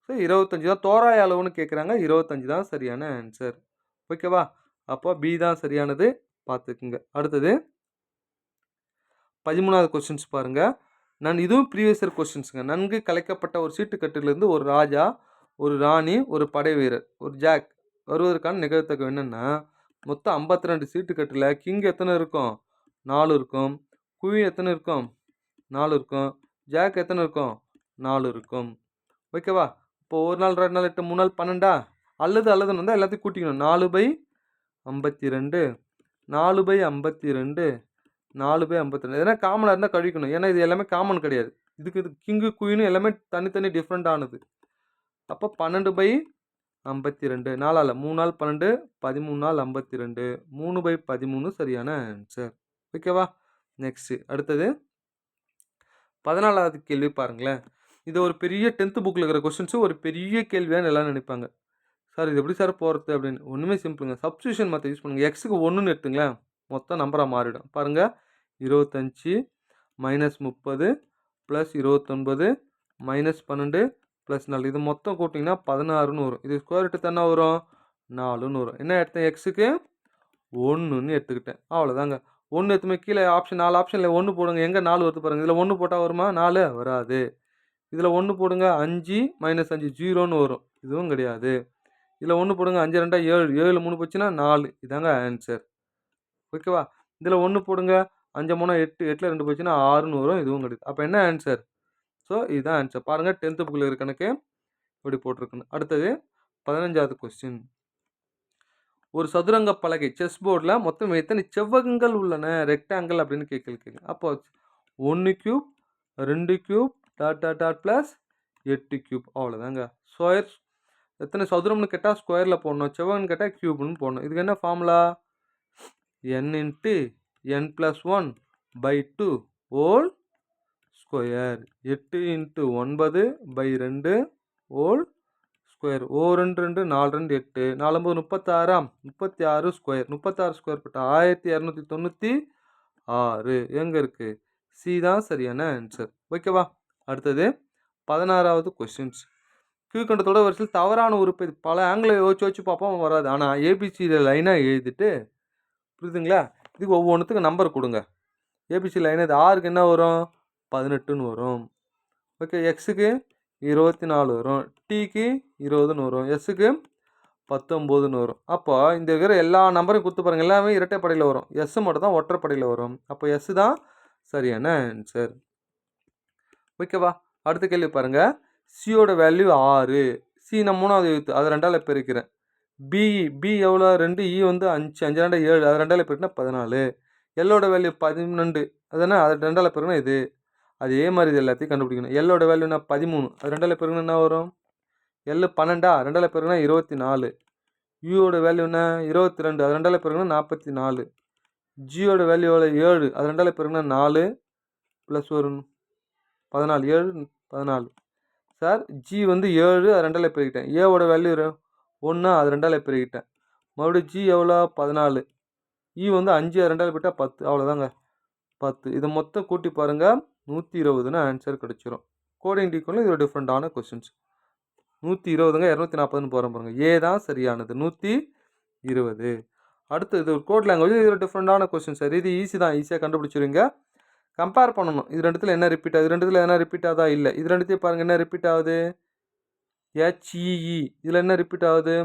ஸோ 25 தான் தோராய அளவுன்னு கேட்குறாங்க. 25 தான் சரியான ஆன்சர். ஓகேவா? அப்போ பி தான் சரியானது, பார்த்துக்குங்க. அடுத்தது 13வது கொஸ்டின்ஸ் பாருங்கள். இதுவும் ப்ரீவியஸ் இயர் கொஸ்டின்ஸுங்க. நன்கு கலைக்கப்பட்ட ஒரு சீட்டுக்கட்டிலிருந்து ஒரு ராஜா, ஒரு ராணி, ஒரு படை வீரர், ஒரு ஜாக் வருவதற்கான நிகழ்த்தகம் என்னென்னா, மொத்தம் 52 சீட்டுக்கட்டில் கிங் எத்தனை இருக்கும்? 4 இருக்கும். குயின் எத்தனை இருக்கும்? 4 இருக்கும். ஜாக் எத்தனை இருக்கும்? 4 இருக்கும். ஓகேவா? இப்போ 1 நாள் 2 நாள் 8 3 நாள் 12 அல்லதுன்னு வந்தால் எல்லாத்தையும் கூட்டிக்கணும். 4/52, 4/52, 4/52. எதனா காமனாக இருந்தால் கழிக்கணும். ஏன்னா இது எல்லாமே காமன் கிடையாது. இதுக்கு கிங்கு குயின்னு எல்லாமே தனித்தனி டிஃப்ரெண்ட்டானது. அப்போ 12/52 4ஆல் 3 நாள் 12, 13 நாள் 52, 3/13 சரியான ஆன்சர். ஓகேவா? நெக்ஸ்ட்டு அடுத்தது 14வது கேள்வி பாருங்களேன். இது ஒரு பெரிய 10th புக்கில் இருக்கிற கொஸ்டின்ஸு, ஒரு பெரிய கேள்வியான்னு எல்லாம் நினைப்பாங்க. சார் இது எப்படி சார் போகிறது அப்படின்னு. ஒன்றுமே சிம்பிளுங்க. சப்ஸ்டியூஷன் மெத்தட் யூஸ் பண்ணுங்கள். எக்ஸுக்கு 1ன்னு எடுத்துங்களேன், மொத்தம் நம்பராக மாறிடும். பாருங்கள், 25 -30 + 29 -12 + 4 இது மொத்தம் கூட்டிங்கன்னா 16ன்னு வரும். இது ஸ்கொயர் ரூட் தானே வரும், 4ன்னு வரும். என்ன எடுத்தேன்? எக்ஸுக்கு 1ன்னு எடுத்துக்கிட்டேன். அவ்வளோதாங்க. 1 எடுத்துமே கீழே ஆப்ஷன் 4 ஆப்ஷனில் 1 போடுங்க. எங்கே 4 வருது பாருங்கள். இதில் 1 போட்டால் வருமா? 4 வராது. இதில் 1 போடுங்க, 5 - 5 0ன்னு வரும். இதுவும் கிடையாது. இதில் 1 போடுங்க, 5 2 7, 7 3 போச்சுன்னா 4. இதாங்க ஆன்சர். ஓகேவா? இதில் 1 போடுங்க, 5 3 8, 8ல் 2 போச்சுன்னா 6ன்னு வரும். இதுவும் கிடையாது. அப்போ என்ன ஆன்சர்? ஸோ இதுதான் ஆன்சர். பாருங்கள், 10th புக்கில் இருக்கிற கணக்கு இப்படி போட்டிருக்குன்னு. அடுத்தது 15வது கொஸ்டின். ஒரு சதுரங்க பலகை செஸ் போர்டில் மொத்தம் எத்தனை செவ்வகங்கள் உள்ளன? ரெக்டாங்கிள் அப்படின்னு கேட்குங்க. அப்போ 1 கியூப், 2 கியூப், டாட் +8 கியூப். அவ்வளோதாங்க. ஸ்கொயர் எத்தனை சதுரம்னு கேட்டால் ஸ்கொயரில் போடணும், செவ்வகம்னு கேட்டால் கியூப்னு போடணும். இதுக்கு என்ன formula? n × n+1/2 whole square. 8 × 9/2 whole square. 2 2 4 2 8 4 36, 36 square. 36 square போட்டால் 1296. எங்கே இருக்குது? சி தான் சரியான ஆன்சர். ஓகேவா? அடுத்தது 16வது கொஸ்டின்ஸ். கீழ்கண்டத்தோட வரிசையில் தவறான உறுப்பு. பல ஆங்கிளை யோசிச்சு பார்ப்போம், வராது. ஆனால் ஏபிசியில் லைனாக எழுதிட்டு, புரியுதுங்களா, இதுக்கு ஒவ்வொன்றுத்துக்கு நம்பர் கொடுங்க. ஏபிசி லைனாக இது ஆருக்கு என்ன வரும்? 18ன்னு வரும். ஓகே, எக்ஸுக்கு 24 வரும், டிக்கு 20ன்னு வரும், எஸ்ஸுக்கு 19ன்னு வரும். அப்போ இந்த இருக்கிற எல்லா நம்பரையும் கொடுத்து பாருங்கள், எல்லாமே இரட்டைப்படையில் வரும். எஸ் மட்டும் தான் ஒற்றைப்படையில் வரும். அப்போ எஸ் தான் சரியான ஆன்சர். ஓகேவா? அடுத்த கேள்வி பாருங்கள். சியோட வேல்யூ 6. சி நான் 3வது எழுத்து, அதை 2ஆல் பெருக்கிறேன். பி எவ்வளோ? 2. இ வந்து 5, 5 2 7, அதை 2ஆல் பெருக்கினா 14. எல்லோட வேல்யூ 12, அதுனா அதை 2ஆல் பெருக்கினா இது. அதே மாதிரி இது எல்லாத்தையும் கண்டுபிடிக்கணும். எல்லோட வேல்யூ என்ன? 13, அது 2ஆல் பெருக்கினா என்ன வரும்? எல் 12, 2ஆல் பெருக்கினா 24. யூவோட வேல்யூ என்ன? 22, அது 2ஆல் பெருக்கினா 44. ஜியோட வேல்யூ எவ்வளோ? 7, அது 2ஆல் பெருக்கினா 4 + ஒரு 14, 7 14. சார் ஜி வந்து 7, அது 2ஆல் பெருக்கிட்டேன். ஏவோட வேல்யூ 1, அது 2ஆல் பெருக்கிட்டேன். மறுபடியும் ஜி எவ்வளோ? 14. இ வந்து 5, அது 2ஆல் பெருக்கிட்டா 10. அவ்வளோதாங்க, 10. இதை மொத்தம் கூட்டி பாருங்கள், 120ன்னு ஆன்சர் கிடச்சிரும். கோடிங் டீக்கோனில் இது ஒரு டிஃப்ரெண்ட்டான கொஸ்டின்ஸ். 120ங்க, 240ன்னு போகிறோம் பாருங்கள். ஏ தான் சரியானது, 120. அடுத்து இது ஒரு கோட் லாங்குவேஜ், இது ஒரு டிஃப்ரெண்ட்டான கொஸ்டின் சார். இது ஈஸி தான், ஈஸியாக கண்டுபிடிச்சிருங்க. கம்பேர் பண்ணணும். இது ரெண்டுத்தில் என்ன ரிப்பீட் ஆகுது? இது ரெண்டுத்தில் என்ன ரிப்பீட் ஆகுதா? இல்லை. இது ரெண்டுத்தையும் பாருங்கள், என்ன ரிப்பீட் ஆகுது? HEE. இதில் என்ன ரிப்பீட் ஆகுது?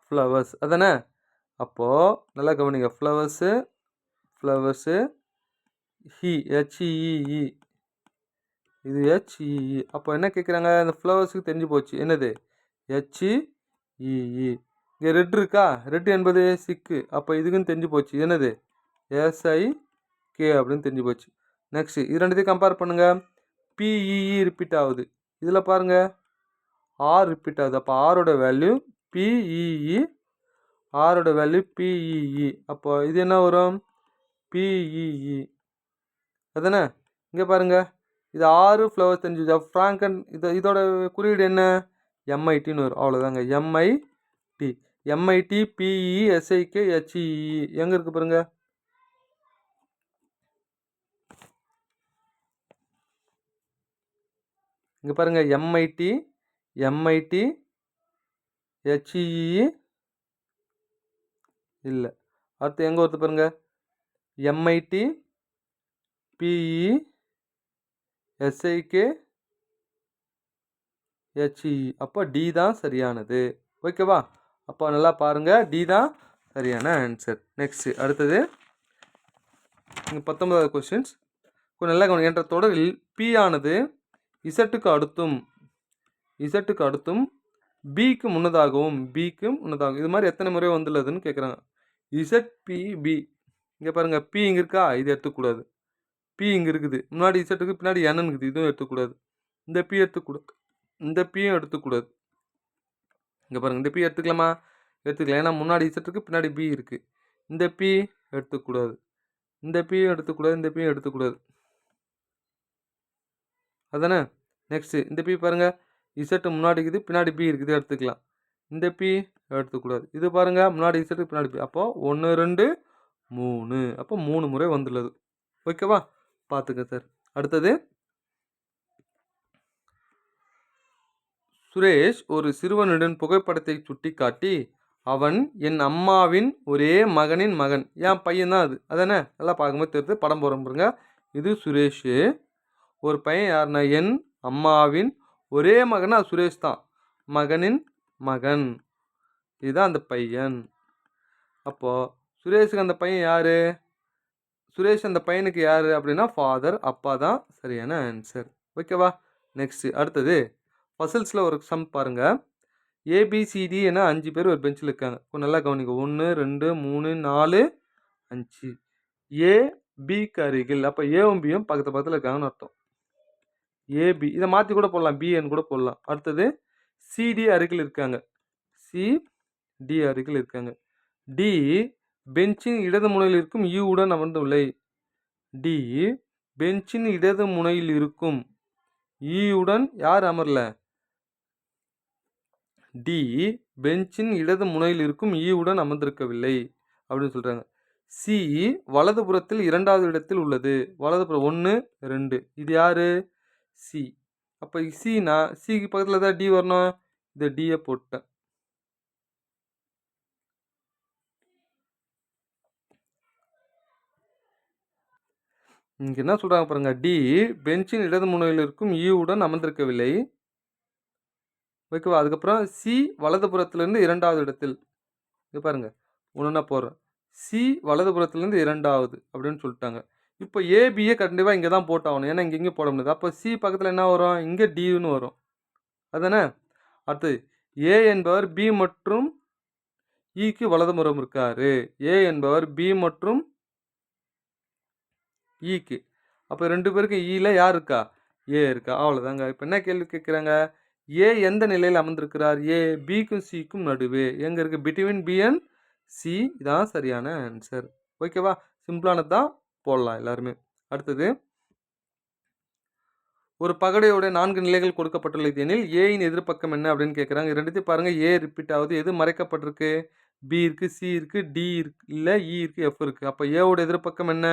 ஃப்ளவர்ஸ். அதானே? அப்போது நல்லா கவனிங்க. Flowers HEE. இது HEE. அப்போ என்ன கேட்குறாங்க? இந்த ஃப்ளவர்ஸுக்கு தெரிஞ்சு போச்சு. என்னது? HEE. இங்கே ரெட் இருக்கா? ரெட் என்பது சிக்கு. அப்போ இதுக்குன்னு தெரிஞ்சு போச்சு. என்னது? SIK அப்படின்னு தெரிஞ்சு போச்சு. நெக்ஸ்ட்டு இது ரெண்டுத்தையும் கம்பேர் பண்ணுங்கள். PEE ரிப்பீட் ஆகுது. இதில் பாருங்கள், ஆர் ரிப்பீட் ஆகுது. அப்போ ஆரோட வேல்யூ PEE. ஆரோட வேல்யூ PEE. அப்போ இது என்ன வரும்? PEE. அதானே? இங்கே பாருங்கள், இது 6 ஃப்ளவர் தெரிஞ்சுது. ஃப்ராங்கன் இதோட குறியீடு என்ன? எம்ஐடின்னு வரும். அவ்வளோதாங்க. எம்ஐடி. எம்ஐடி பிஇஎஸ்ஐகே ஹெச்இஇ எங்கே இருக்குது பாருங்க. இங்கே பாருங்கள். எம்ஐடி எம்ஐடி ஹெச்இஇ இல்லை. அடுத்து எங்கே வருது பாருங்க. MIT PE SIK HE. அப்போ டி தான் சரியானது. ஓகேவா? அப்போ நல்லா பாருங்கள். டி தான் சரியான ஆன்சர். நெக்ஸ்ட்டு அடுத்தது இங்கே 19வது கொஸ்டின்ஸ். கொஞ்சம் நல்லா கவனிங்க. என்ற தொடரில் பி ஆனது இசட்டுக்கு அடுத்தும் பிக்கு முன்னதாகவும் இது மாதிரி எத்தனை முறை வந்துள்ளதுன்னு கேட்குறாங்க. இசட் இங்கே பாருங்கள். பி இங்கே இருக்கா, இது எடுத்துக்கூடாது. பி இங்கே இருக்குது, முன்னாடி இசட்டுக்கு பின்னாடி என்னு இருக்குது, இதுவும் எடுத்துக்கூடாது. இந்த பி எடுத்துக்கூடாது, இந்த பியும் எடுத்துக்கூடாது. இங்கே பாருங்கள். இந்த பி எடுத்துக்கலாமா? எடுத்துக்கலாம். ஏன்னா முன்னாடி இசட்டுக்கு பின்னாடி பி இருக்குது. இந்த பி எடுத்துக்கூடாது, இந்த பியும் எடுத்துக்கூடாது, இந்த பியும் எடுத்துக்கூடாது. அதானே? நெக்ஸ்ட்டு இந்த பி பாருங்கள். இசட்டு முன்னாடி இருக்குது, பின்னாடி பி இருக்குது, எடுத்துக்கலாம். இந்த பி எடுத்துக்கூடாது. இது பாருங்கள். முன்னாடி இசட்டுக்கு பின்னாடி பி. அப்போது 1 2 3. அப்போ 3 முறை வந்துள்ளது. ஓகேவா? பார்த்துக்க சார். அடுத்தது சுரேஷ் ஒரு சிறுவனுடன் புகைப்படத்தை சுட்டி காட்டி, அவன் என் அம்மாவின் ஒரே மகனின் மகன். என் பையன் தான் அது. அதானே? நல்லா பார்க்கும்போது தெரியுது. படம் போகிறோம் பாருங்க. இது சுரேஷ். ஒரு பையன் யாருன்னா என் அம்மாவின் ஒரே மகனா சுரேஷ் தான். மகனின் மகன். இதுதான் அந்த பையன். அப்போது சுரேஷுக்கு அந்த பையன் யார்? சுரேஷ் அந்த பையனுக்கு யார் அப்படின்னா ஃபாதர், அப்பா தான் சரியான ஆன்சர். ஓகேவா? நெக்ஸ்ட்டு அடுத்தது பசில்ஸில் ஒரு சம் பாருங்கள். ஏபிசிடி என 5 பேர் ஒரு பெஞ்சில் இருக்காங்க. கொஞ்சம் நல்லா கவனிங்க. 1 2 3 4 5. ஏ பிக்கு அருகில். அப்போ ஏவும் பியும் பக்கத்தில் இருக்காங்கன்னு அர்த்தம். ஏபி இதை மாற்றி கூட போடலாம், பிஎன் கூட போடலாம். அடுத்தது சிடி அருகில் இருக்காங்க. சிடி அருகில் இருக்காங்க. டி பெஞ்சின் இடது முனையில் இருக்கும் யூவுடன் அமர்ந்துள்ளை. டி பெஞ்சின் இடது முனையில் இருக்கும் ஈயுடன் யார் அமரல? டி பெஞ்சின் இடது முனையில் இருக்கும் ஈயுடன் அமர்ந்திருக்கவில்லை அப்படின்னு சொல்கிறாங்க. சி வலதுபுறத்தில் 2வது இடத்தில் உள்ளது. வலதுபுறம் 1 2. இது யார்? சி. அப்போ சினா சிக்கு பக்கத்தில் தான் டி வரணும். இதை டியை போட்டேன். இங்கே என்ன சொல்கிறாங்க பாருங்க. டி பெஞ்சின் இடது முனையில் இருக்கும் ஈவுடன் அமர்ந்திருக்கவில்லை. ஓகேவா? அதுக்கப்புறம் சி வலதுபுறத்திலிருந்து 2வது இடத்தில். இது பாருங்க. ஒன்றுனா போடுறேன். சி வலதுபுறத்திலேருந்து 2வது அப்படின்னு சொல்லிட்டாங்க. இப்போ ஏபியை கண்டிப்பாக இங்கே தான் போட்டாகணும். ஏன்னா இங்கே போட முடியாது. அப்போ சி பக்கத்தில் என்ன வரும்? இங்கே டின்னு வரும். அதானே? அடுத்து ஏ என்பவர் பி மற்றும் இக்கு வலதுபுறம் இருக்காரு. ஏ என்பவர் பி மற்றும் இக்கு. அப்போ 2 பேருக்கு ஈல யார் இருக்கா? ஏ இருக்கா. அவ்வளோதாங்க. இப்போ என்ன கேள்வி கேட்குறாங்க? ஏ எந்த நிலையில் அமர்ந்திருக்கிறார்? ஏ பிக்கும் சிக்கும் நடுவே. எங்கே இருக்குது? Between B and C. இதான் சரியான ஆன்சர். ஓகேவா? சிம்பிளானது தான், போடலாம் எல்லாருமே. அடுத்தது ஒரு பகடையோட 4 நிலைகள் கொடுக்கப்பட்டுள்ளது எனில் ஏயின் எதிர்பக்கம் என்ன அப்படின்னு கேட்குறாங்க. ரெண்டுத்தையும் பாருங்கள். ஏ ரிப்பீட் ஆகுது. எது மறைக்கப்பட்டிருக்கு? பி இருக்குது, சி இருக்குது, டி இருக்கு, இல்லை இ இருக்குது, எஃப் இருக்குது. அப்போ ஏவோட எதிர்பக்கம் என்ன?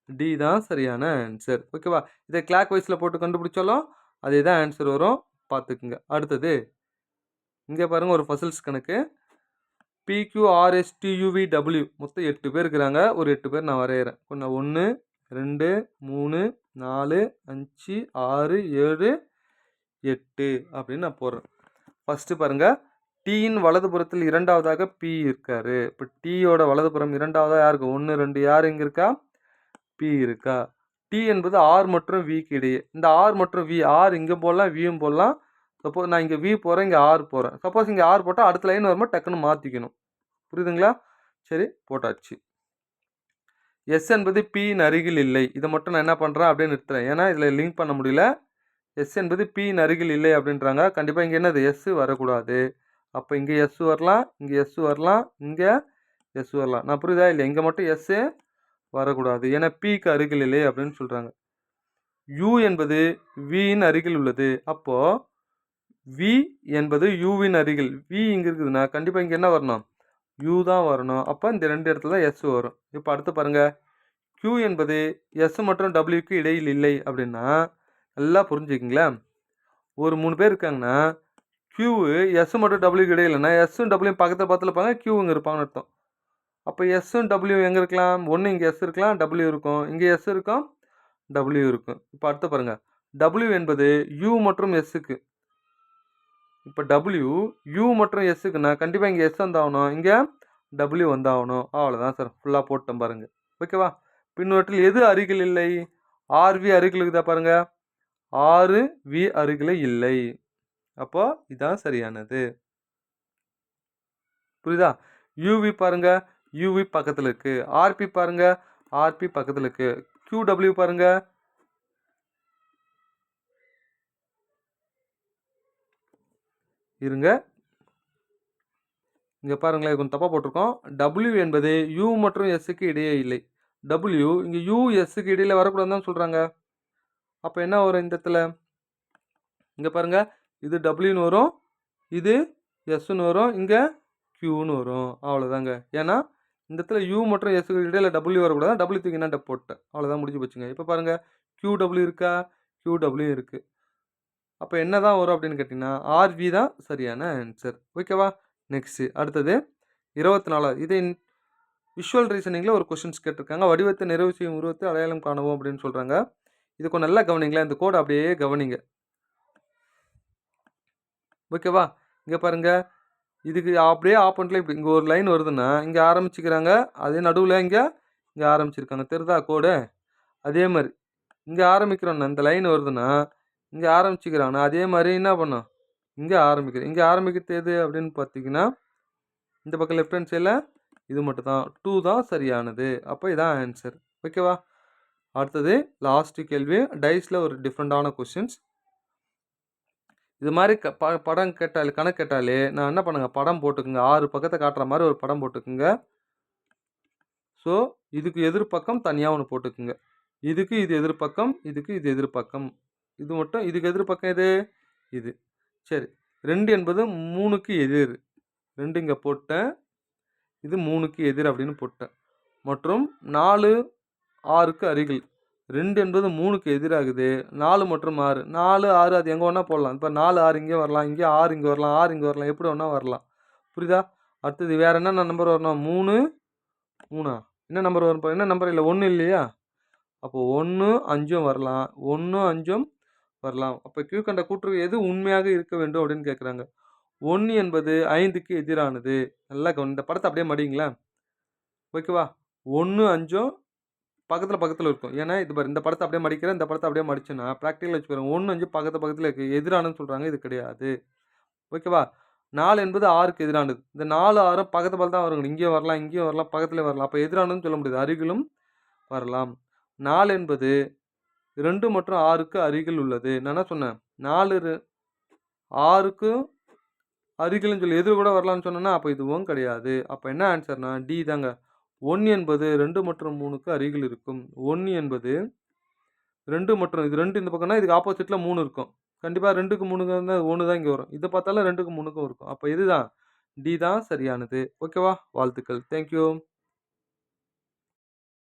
டி தான் சரியான ஆன்சர். ஓகேவா? இதை கிளாக் வைஸில் போட்டு கண்டுபிடிச்சாலும் அதே தான் ஆன்சர் வரும். பார்த்துக்குங்க. அடுத்தது இங்கே பாருங்கள். ஒரு பசில்ஸ் கணக்கு. PQRSTUVW மொத்தம் 8 பேர் இருக்கிறாங்க. ஒரு 8 பேர் நான் வரைகிறேன். கொஞ்சம் 1 2 3 4 5 6 7 8 அப்படின்னு நான் போடுறேன். ஃபஸ்ட்டு பாருங்கள். டீயின் வலதுபுறத்தில் 2வதாக பி இருக்காரு. இப்போ டீயோட வலதுபுறம் 2வதாக யாருக்கு? 1 2 யார் இங்கே இருக்கா? பி இருக்கா? டி என்பது ஆர் மற்றும் விக்கு இடையே. இந்த ஆர் மற்றும் வி, ஆர் இங்கே போடலாம், வியும் போடலாம். சப்போஸ் நான் இங்கே வி போகிறேன், இங்கே ஆர் போகிறேன். சப்போஸ் இங்கே ஆர் போட்டால் அடுத்த லைன் வரும்போது டக்குன்னு மாற்றிக்கணும். புரியுதுங்களா? சரி, போட்டாச்சு. எஸ் என்பது பியின் அருகில் இல்லை. இதை மட்டும் நான் என்ன பண்ணுறேன் அப்படின்னு நிறுத்துறேன். ஏன்னா இதில் லிங்க் பண்ண முடியல. எஸ் என்பது பியின் அருகில் இல்லை அப்படின்றாங்க. கண்டிப்பாக இங்கே என்னது? எஸ் வரக்கூடாது. அப்போ இங்கே எஸ் வரலாம், இங்கே எஸ் வரலாம், இங்கே எஸ் வரலாம். நான் புரியுதா இல்லை? இங்கே மட்டும் எஸ்ஸு வரக்கூடாது. ஏன்னா பிக்கு அருகில் இல்லை அப்படின்னு சொல்கிறாங்க. யூ என்பது வியின் அருகில் உள்ளது. அப்போது வி என்பது யூவின் அருகில். வி இங்கே இருக்குதுன்னா கண்டிப்பாக இங்கே என்ன வரணும்? யூ தான் வரணும். அப்போ இந்த 2 இடத்துல தான் எஸ் வரும். இப்போ அடுத்து பாருங்கள், Q என்பது எஸ் மற்றும் டபிள்யூக்கு இடையில் இல்லை அப்படின்னா நல்லா புரிஞ்சுக்கிங்களேன். ஒரு 3 பேர் இருக்காங்கன்னா Q எஸ் மற்றும் டபிள்யூக்கு இடையில்னா எஸ்ஸும் டபிள்யூ பக்கத்தில் பக்கத்தில் இருப்பாங்க, Q இங்கே இருப்பாங்கன்னு அர்த்தம். அப்போ எஸ்ஸும் டபிள்யூ எங்கே இருக்கலாம்? ஒன்று இங்கே எஸ் இருக்கலாம், டபிள்யூ இருக்கும். இங்கே எஸ் இருக்கும், டபிள்யூ இருக்கும். இப்போ அடுத்து பாருங்கள், டபிள்யூ என்பது யூ மற்றும் எஸ்ஸுக்கு. இப்போ டபிள்யூ யூ மற்றும் எஸ்ஸுக்குன்னா கண்டிப்பாக இங்கே எஸ் வந்தாகணும், இங்கே டபிள்யூ வந்தாகணும். அவ்வளோதான் சார், ஃபுல்லாக போட்டோம் பாருங்கள். ஓகேவா? பின்னொற்றில் எது அருகில் இல்லை? ஆர்வி அருகில் இருக்குதா பாருங்கள், ஆறு வி அருகில் இல்லை. அப்போ இதான் சரியானது. புரியுதா? யூவி பாருங்க, யூவி பக்கத்தில் இருக்கு. ஆர்பி பாருங்க, ஆர்பி பக்கத்தில் இருக்கு. QW பாருங்க, இருங்க இங்க பாருங்களேன், கொஞ்சம் தப்பா போட்டிருக்கோம். W என்பது U மற்றும் Sக்கு இடையே இல்லை. W இங்க U Sக்கு இடையில வரக்கூடாதுன்னு தான் சொல்றாங்க. அப்ப என்ன வரும் இந்த இடத்துல? இங்க பாருங்க, இது Wன்னு வரும், இது Sன்னு வரும், இங்க Qன்னு வரும். அவ்வளோதாங்க. ஏன்னா இந்த இடத்துல U மற்றும் Sக்கு இடையில W வரக்கூடாது. W தூக்கி என்ன போட்டேன், அவ்வளோதான், முடிஞ்சு போச்சுங்க. இப்போ பாருங்க, QW இருக்கா? QW இருக்கு. அப்போ என்ன தான் வரும் அப்படின்னு கேட்டிங்கன்னா RV தான் சரியான ஆன்சர். ஓகேவா? நெக்ஸ்ட்டு அடுத்தது 24. இதை விஷுவல் ரீசனிங்கில் ஒரு கொஷின்ஸ் கேட்டிருக்காங்க. வடிவத்தை நிறைவு செய்யும் உருவத்தை அடையாளம் காணவும் அப்படின்னு சொல்கிறாங்க. இது கொஞ்சம் நல்லா கவனிங்களேன், இந்த கோடை அப்படியே கவனிங்க. ஓகேவா? இங்கே பாருங்கள், இதுக்கு அப்படியே ஆப்போனண்ட்டில் இப்படி இங்கே ஒரு லைன் வருதுன்னா இங்கே ஆரம்பிச்சுக்கிறாங்க, அதே நடுவில் இங்கே ஆரம்பிச்சிருக்காங்க. தெரியுதா கோடு? அதே மாதிரி இங்கே ஆரம்பிக்கிறோன்னா இந்த லைன் வருதுன்னா இங்கே ஆரம்பிச்சுக்கிறாங்கன்னா அதே மாதிரி என்ன பண்ணோம், இங்கே ஆரம்பிக்கிறேன். இங்கே ஆரம்பிக்கிறது எது அப்படின்னு பார்த்தீங்கன்னா இந்த பக்கம் லெஃப்ட் ஹேண்ட் சைடில் இது மட்டும் தான். 2 தான் சரியானது. அப்போ இதான் ஆன்சர். ஓகேவா? அடுத்தது லாஸ்ட்டு கேள்வி. டைஸில் ஒரு டிஃப்ரெண்ட்டான கொஷின்ஸ். இது மாதிரி படம் கேட்டாலே, கணக்கு கேட்டாலே நான் என்ன பண்ணுங்க, படம் போட்டுக்குங்க. 6 பக்கத்தை காட்டுற மாதிரி ஒரு படம் போட்டுக்குங்க. ஸோ இதுக்கு எதிர்பக்கம் தனியாக ஒன்று போட்டுக்குங்க. இதுக்கு இது எதிர்பக்கம், இதுக்கு இது எதிர்பக்கம். இது மட்டும், இதுக்கு எதிர்பக்கம் எது? இது. சரி, 2 என்பது 3க்கு எதிர். 2 இங்கே போட்டேன், இது 3க்கு எதிர் அப்படின்னு போட்டேன். மற்றும் 4 6க்கு அருகில். 2 என்பது 3க்கு எதிராகுது. 4 மற்றும் 6, 4 6 அது எங்கே வேணால் போடலாம். இப்போ 4 6 இங்கே வரலாம், இங்கே 6 இங்கே வரலாம், 6 இங்கே வரலாம், எப்படி வேணால் வரலாம். புரியுதா? அடுத்தது வேறு என்னென்ன நம்பர் வரணும்? 3 3 என்ன நம்பர் வரும்? என்ன நம்பர் இல்லை, 1 இல்லையா? அப்போ 1 5 வரலாம், 1 5 வரலாம். அப்போ கீழ்கண்ட கூற்று எது உண்மையாக இருக்க வேண்டும் அப்படின்னு கேட்குறாங்க. 1 என்பது 5க்கு எதிரானது. நல்லா இந்த படத்தை அப்படியே மடிங்களேன். ஓகேவா? 1 5 பக்கத்தில் இருக்கும். ஏன்னா இது பாரு, இந்த படத்தை அப்படியே மடிக்கிறேன், இந்த படத்தை அப்படியே மடிச்சேன்னா ப்ராக்டிக்கல் வச்சு பாருங்க. 1 5 பக்கத்தில் இருக்குது, எதிரானன்னு சொல்கிறாங்க, இது கிடையாது. ஓகேவா? 4 என்பது 6க்கு எதிரானது. இந்த 4 6 பக்கத்தில் தான் வரும். இங்கேயும் வரலாம், இங்கேயும் வரலாம், பக்கத்தில் வரலாம். அப்போ எதிரானதுன்னு சொல்ல முடியாது, அருகிலும் வரலாம். 4 என்பது 2 மற்றும் 6க்கு அருகில் உள்ளது. நான் என்ன சொன்னேன்? 4 6க்கு அருகில்னு சொல்லி எதிர் கூட வரலாம்னு சொன்னேன்னா அப்போ இதுவும் கிடையாது. அப்போ என்ன ஆன்சர்னா டி தாங்க. 1 என்பது 2 மற்றும் 3க்கு அருகில் இருக்கும். 1 என்பது 2 மற்றும் இது 2 இந்த பக்கம்னா இதுக்கு ஆப்போசிட்டில் 3 இருக்கும். கண்டிப்பாக 2க்கு 3க்கு வந்து 1 தான் இங்கே வரும். இதை பார்த்தாலும் 2க்கு 3க்கும் இருக்கும். அப்போ இதுதான் டி தான் சரியானது. ஓகேவா? வாழ்த்துக்கள். தேங்க்யூ.